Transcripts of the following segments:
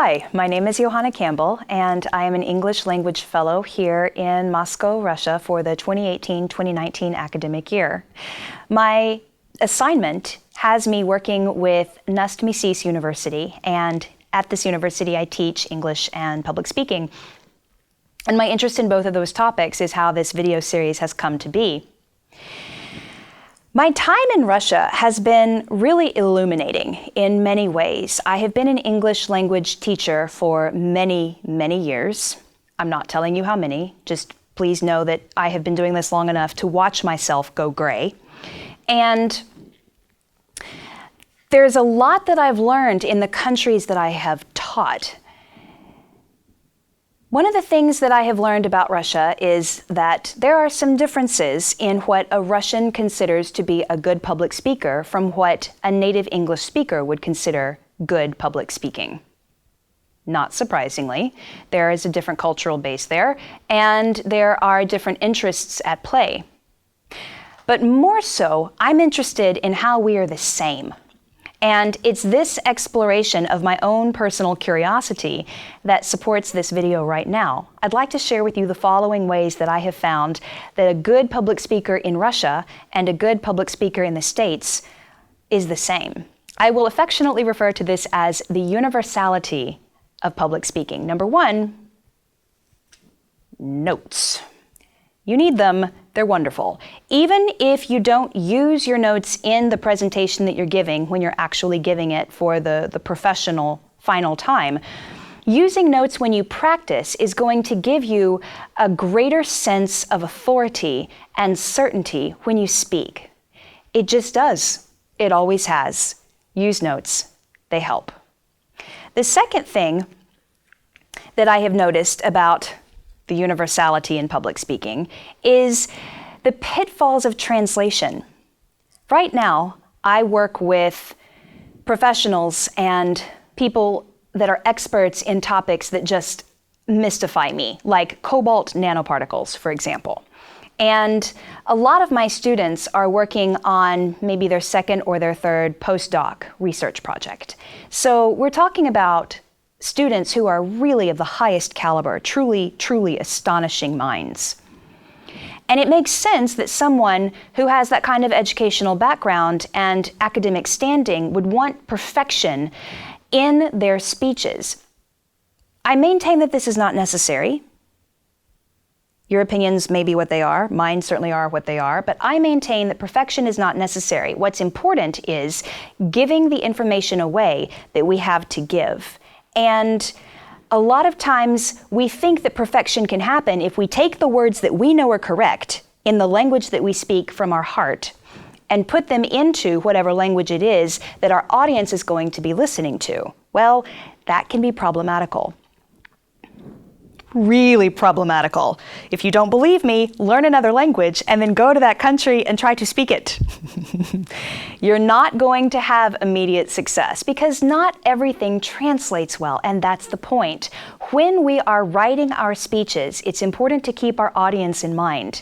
Hi, my name is Johanna Campbell, and I am an English language fellow here in Moscow, Russia for the 2018-2019 academic year. My assignment has me working with NUST MISiS University, and at this university I teach English and public speaking. And my interest in both of those topics is how this video series has come to be. My time in Russia has been really illuminating in many ways. I have been an English language teacher for many, many years. I'm not telling you how many, just please know that I have been doing this long enough to watch myself go gray. And there's a lot that I've learned in the countries that I have taught. One of the things that I have learned about Russia is that there are some differences in what a Russian considers to be a good public speaker from what a native English speaker would consider good public speaking. Not surprisingly, there is a different cultural base there, and there are different interests at play. But more so, I'm interested in how we are the same. And it's this exploration of my own personal curiosity that supports this video right now. I'd like to share with you the following ways that I have found that a good public speaker in Russia and a good public speaker in the States is the same. I will affectionately refer to this as the universality of public speaking. Number one, notes. You need them. They're wonderful. Even if you don't use your notes in the presentation that you're giving when you're actually giving it for the professional final time, using notes when you practice is going to give you a greater sense of authority and certainty when you speak. It just does. It always has. Use notes. They help. The second thing that I have noticed about the universality in public speaking is the pitfalls of translation. Right now, I work with professionals and people that are experts in topics that just mystify me, like cobalt nanoparticles, for example. And a lot of my students are working on maybe their second or their third postdoc research project. So we're talking about students who are really of the highest caliber, truly, truly astonishing minds. And it makes sense that someone who has that kind of educational background and academic standing would want perfection in their speeches. I maintain that this is not necessary. Your opinions may be what they are, mine certainly are what they are, but I maintain that perfection is not necessary. What's important is giving the information away that we have to give. And a lot of times we think that perfection can happen if we take the words that we know are correct in the language that we speak from our heart and put them into whatever language it is that our audience is going to be listening to. Well, that can be problematical. Really problematical. If you don't believe me, learn another language and then go to that country and try to speak it. You're not going to have immediate success because not everything translates well, and that's the point. When we are writing our speeches, it's important to keep our audience in mind.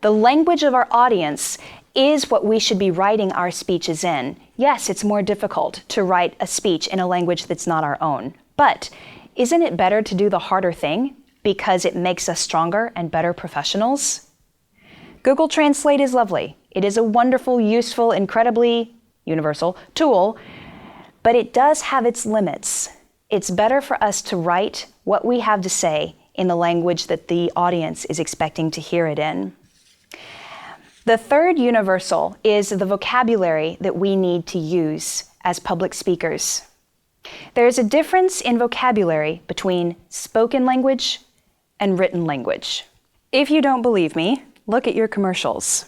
The language of our audience is what we should be writing our speeches in. Yes, it's more difficult to write a speech in a language that's not our own, but isn't it better to do the harder thing because it makes us stronger and better professionals? Google Translate is lovely. It is a wonderful, useful, incredibly universal tool, but it does have its limits. It's better for us to write what we have to say in the language that the audience is expecting to hear it in. The third universal is the vocabulary that we need to use as public speakers. There is a difference in vocabulary between spoken language and written language. If you don't believe me, look at your commercials.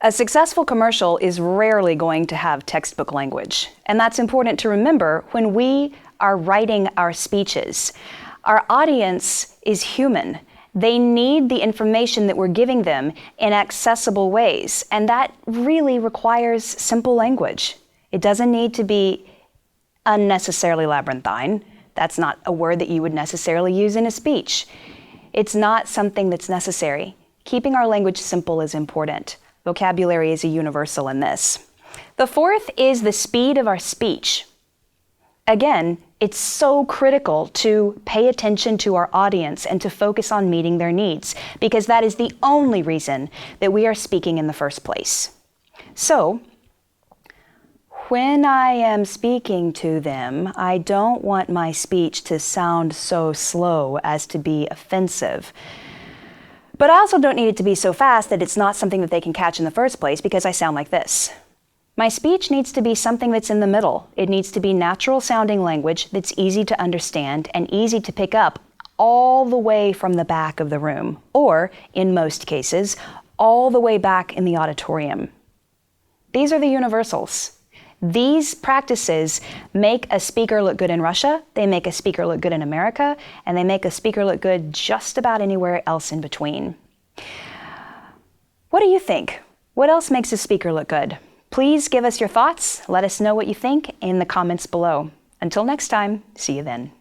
A successful commercial is rarely going to have textbook language, and that's important to remember when we are writing our speeches. Our audience is human. They need the information that we're giving them in accessible ways, and that really requires simple language. It doesn't need to be unnecessarily labyrinthine. That's not a word that you would necessarily use in a speech. It's not something that's necessary. Keeping our language simple is important. Vocabulary is a universal in this. The fourth is the speed of our speech. Again, it's so critical to pay attention to our audience and to focus on meeting their needs, because that is the only reason that we are speaking in the first place. So, when I am speaking to them, I don't want my speech to sound so slow as to be offensive. But I also don't need it to be so fast that it's not something that they can catch in the first place, because I sound like this. My speech needs to be something that's in the middle. It needs to be natural sounding language that's easy to understand and easy to pick up all the way from the back of the room, or, in most cases, all the way back in the auditorium. These are the universals. These practices make a speaker look good in Russia, they make a speaker look good in America, and they make a speaker look good just about anywhere else in between. What do you think? What else makes a speaker look good? Please give us your thoughts. Let us know what you think in the comments below. Until next time, see you then.